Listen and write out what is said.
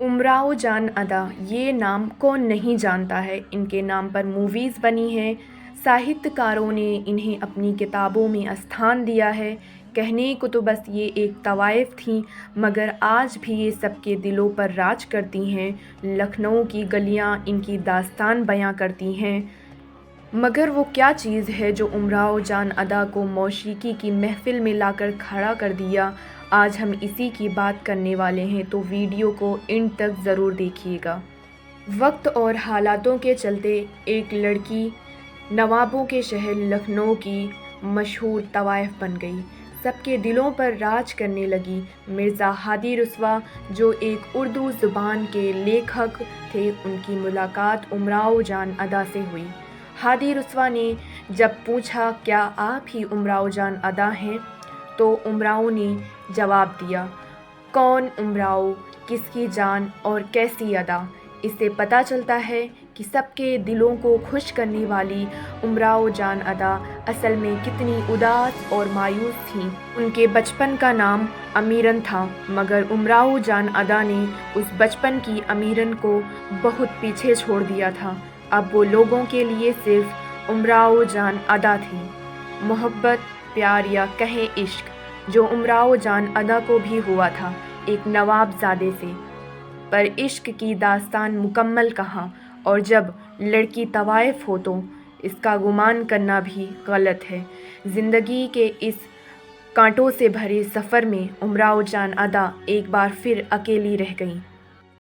उमराव जान अदा, ये नाम कौन नहीं जानता है। इनके नाम पर मूवीज़ बनी हैं, साहित्यकारों ने इन्हें अपनी किताबों में स्थान दिया है। कहने को तो बस ये एक तवाइफ थीं, मगर आज भी ये सबके दिलों पर राज करती हैं। लखनऊ की गलियां इनकी दास्तान बयां करती हैं। मगर वो क्या चीज़ है जो उमराव जान अदा को मौसीकी की महफ़िल में लाकर खड़ा कर दिया, आज हम इसी की बात करने वाले हैं, तो वीडियो को एंड तक ज़रूर देखिएगा। वक्त और हालातों के चलते एक लड़की नवाबों के शहर लखनऊ की मशहूर तवाइफ बन गई, सबके दिलों पर राज करने लगी। मिर्ज़ा हादी रुस्वा, जो एक उर्दू ज़ुबान के लेखक थे, उनकी मुलाकात उमराव जान अदा से हुई। हादी रुस्वा ने जब पूछा, क्या आप ही उमराव जान अदा हैं, तो उमराव ने जवाब दिया, कौन उमराव, किसकी जान और कैसी अदा। इससे पता चलता है कि सबके दिलों को खुश करने वाली उमराव जान अदा असल में कितनी उदास और मायूस थीं। उनके बचपन का नाम अमीरन था, मगर उमराव जान अदा ने उस बचपन की अमीरन को बहुत पीछे छोड़ दिया था। अब वो लोगों के लिए सिर्फ उमराव जान अदा थी। मोहब्बत, प्यार या कहें इश्क, जो उमराव जान अदा को भी हुआ था एक नवाबजादे से, पर इश्क की दास्तान मुकम्मल कहाँ। और जब लड़की तवाइफ हो तो इसका गुमान करना भी गलत है। ज़िंदगी के इस कांटों से भरे सफ़र में उमराव जान अदा एक बार फिर अकेली रह गईं।